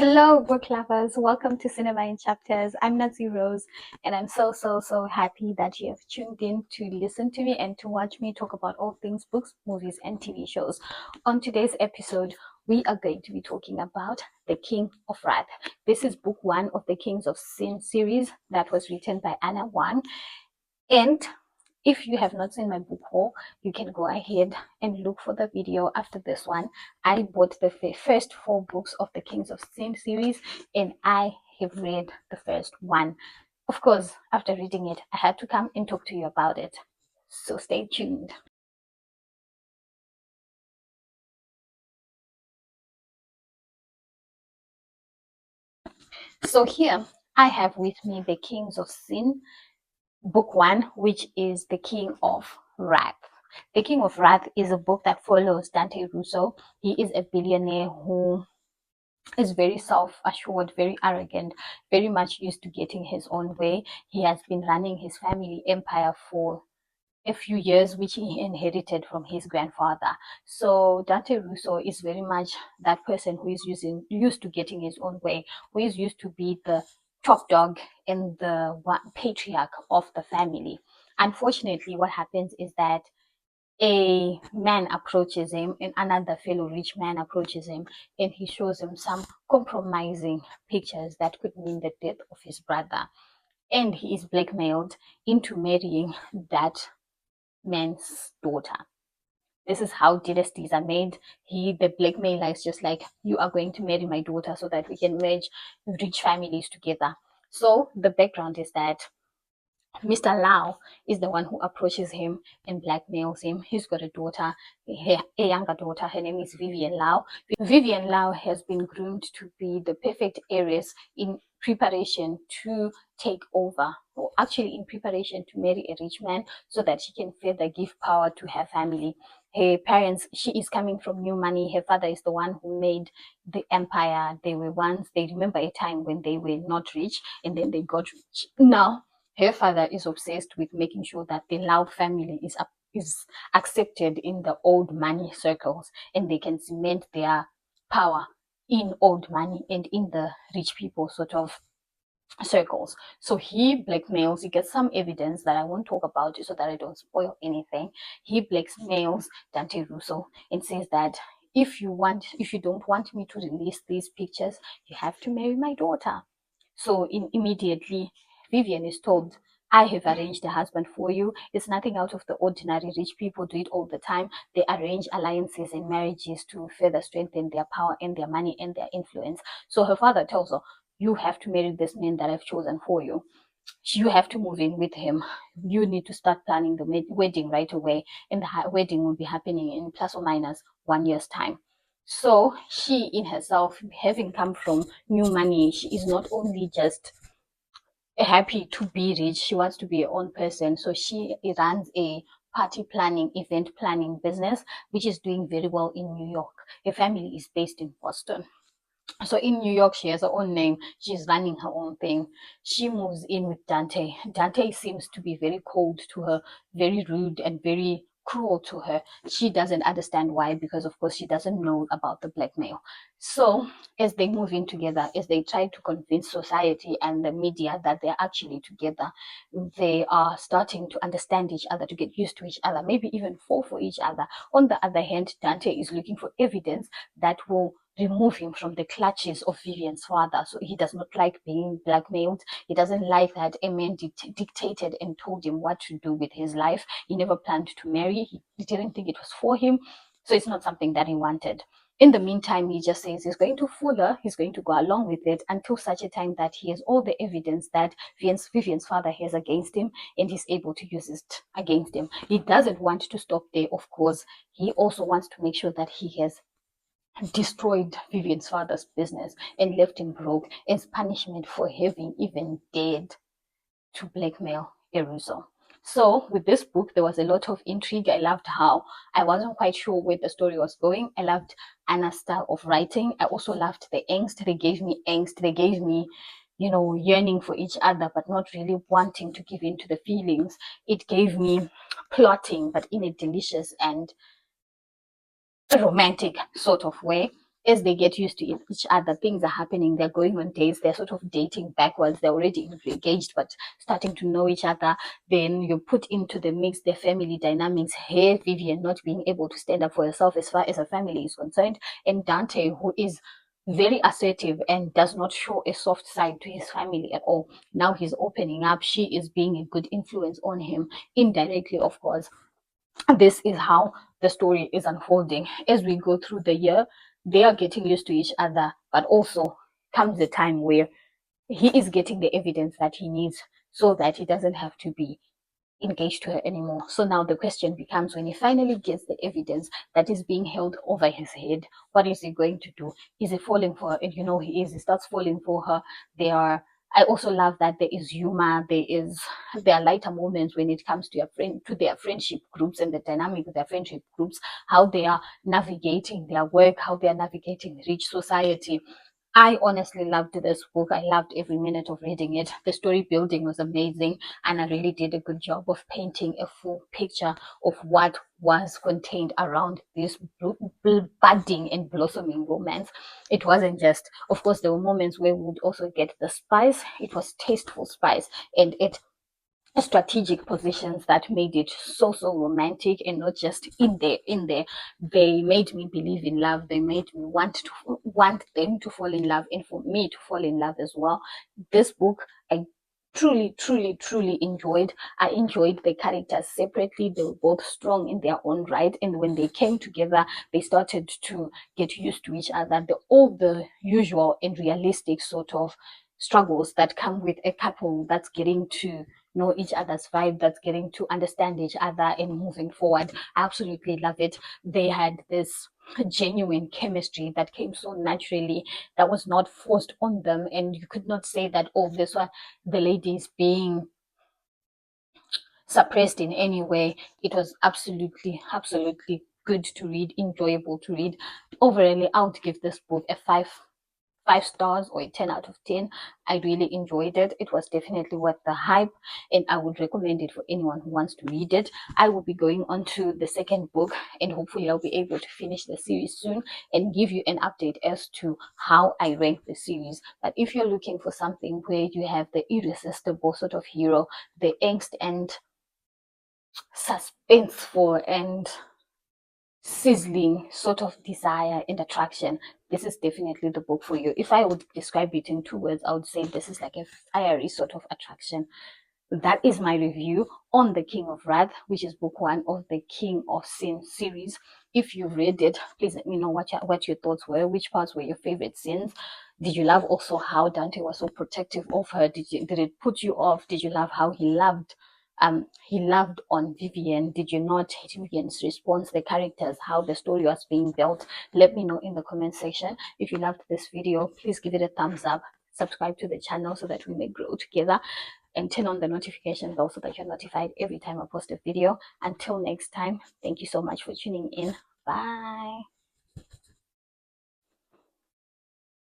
Hello, book lovers. Welcome to Cinema in Chapters. I'm Nazi Rose, and I'm so happy that you have tuned in to listen to me and to watch me talk about all things books, movies, and TV shows. On today's episode, we are going to be talking about The King of Wrath. This is book one of the Kings of Sin series that was written by Ana Huang. And if you have not seen my book haul, you can go ahead and look for the video after this one. I bought the first 4 books of the Kings of Sin series, and I have read the first one. Of course, after reading it, I had to come and talk to you about it. So stay tuned. So here I have with me the Kings of Sin, book one, which is The King of Wrath. The King of Wrath is a book that follows Dante Russo. He is a billionaire who is very self-assured, very arrogant, very much used to getting his own way. He has been running his family empire for a few years, which he inherited from his grandfather. So Dante Russo is very much that person who is used to getting his own way, who is used to be the top dog and the patriarch of the family. Unfortunately, what happens is that a man approaches him and another fellow rich man approaches him, and he shows him some compromising pictures that could mean the death of his brother, and he is blackmailed into marrying that man's daughter. This is how dynasties are made. The blackmailer is just like, you are going to marry my daughter so that we can merge rich families together. So the background is that Mr. Lau is the one who approaches him and blackmails him. He's got a daughter, a younger daughter. Her name is Vivian Lau. Vivian Lau has been groomed to be the perfect heiress in preparation to take over, or actually in preparation to marry a rich man so that she can further give power to her family. Her parents, she is coming from new money. Her father is the one who made the empire. They remember a time when they were not rich and then they got rich. Now, her father is obsessed with making sure that the Lau family is accepted in the old money circles, and they can cement their power in old money and in the rich people sort of circles. So he blackmails, he gets some evidence that I won't talk about so that I don't spoil anything. He blackmails Dante Russo and says that if you don't want me to release these pictures, you have to marry my daughter. So immediately, Vivian is told, I have arranged a husband for you. It's nothing out of the ordinary. Rich people do it all the time. They arrange alliances and marriages to further strengthen their power and their money and their influence. So her father tells her, you have to marry this man that I've chosen for you. You have to move in with him. You need to start planning the wedding right away. And the wedding will be happening in plus or minus 1 year's time. So she, in herself, having come from new money, she is not only just happy to be rich, she wants to be her own person. So she runs a party planning, event planning business, which is doing very well in New York. Her family is based in Boston. So in New York, she has her own name. She's running her own thing. She moves in with Dante. Dante seems to be very cold to her, very rude and very cruel to her. She doesn't understand why, because of course she doesn't know about the blackmail. So as they move in together, as they try to convince society and the media that they're actually together, they are starting to understand each other, to get used to each other, maybe even fall for each other. On the other hand, Dante is looking for evidence that will remove him from the clutches of Vivian's father. So he does not like being blackmailed. He doesn't like that a man dictated and told him what to do with his life. He never planned to marry. He didn't think it was for him. So it's not something that he wanted. In the meantime, he just says he's going to fool her. He's going to go along with it until such a time that he has all the evidence that Vivian's father has against him, and he's able to use it against him. He doesn't want to stop there, of course. He also wants to make sure that he has destroyed Vivian's father's business and left him broke as punishment for having even dared to blackmail Eruso. So with this book, there was a lot of intrigue. I loved how I wasn't quite sure where the story was going. I loved Anna's style of writing. I also loved the angst. They gave me angst. They gave me, yearning for each other, but not really wanting to give in to the feelings. It gave me plotting, but in a delicious and romantic sort of way. as they get used to each other, things are happening. They're going on dates. They're sort of dating backwards. They're already engaged, but starting to know each other. Then you put into the mix their family dynamics. Here, Vivian not being able to stand up for herself as far as her family is concerned, and Dante, who is very assertive and does not show a soft side to his family at all. Now he's opening up. She is being a good influence on him, indirectly, of course. This is how the story is unfolding. As we go through the year, they are getting used to each other, but also comes a time where he is getting the evidence that he needs so that he doesn't have to be engaged to her anymore. So now the question becomes, when he finally gets the evidence that is being held over his head, what is he going to do? Is he falling for her? And you know he is. He starts falling for her. I also love that there is humor. There are lighter moments when it comes to their friendship groups and the dynamic of their friendship groups, how they are navigating their work, how they are navigating rich society. I honestly loved this book. I loved every minute of reading it. The story building was amazing, and I really did a good job of painting a full picture of what was contained around this budding and blossoming romance. It wasn't just, of course, there were moments where we would also get the spice. It was tasteful spice, and it strategic positions that made it so romantic, and not just in there. They made me believe in love. They made me want them to fall in love, and for me to fall in love as well. This book, I truly enjoyed. I enjoyed the characters separately. They were both strong in their own right, and when they came together, they started to get used to each other. All the usual and realistic sort of struggles that come with a couple that's getting to know each other's vibe, that's getting to understand each other and moving forward. I absolutely love it. They had this genuine chemistry that came so naturally, that was not forced on them, and you could not say that, oh, this one, the ladies being suppressed in any way. It was absolutely good to read, enjoyable to read. Overall, I would give this book a five stars or a 10 out of 10. I really enjoyed it. It was definitely worth the hype, and I would recommend it for anyone who wants to read it. I will be going on to the second book, and hopefully I'll be able to finish the series soon and give you an update as to how I rank the series. But if you're looking for something where you have the irresistible sort of hero, the angst and suspenseful and sizzling sort of desire and attraction, this is definitely the book for you. If I would describe it in 2 words, I would say this is like a fiery sort of attraction. That is my review on The King of Wrath, which is book 1 of the King of Sin series. If you read it, please let me know what your thoughts were. Which parts were your favorite sins? Did you love also how Dante was so protective of her? Did it put you off? Did you love how he loved on Vivian? Did you not hate Vivian's response, the characters, how the story was being built? Let me know in the comment section. If you loved this video, please give it a thumbs up, subscribe to the channel so that we may grow together, and turn on the notification bell so that you're notified every time I post a video. Until next time, thank you so much for tuning in. Bye.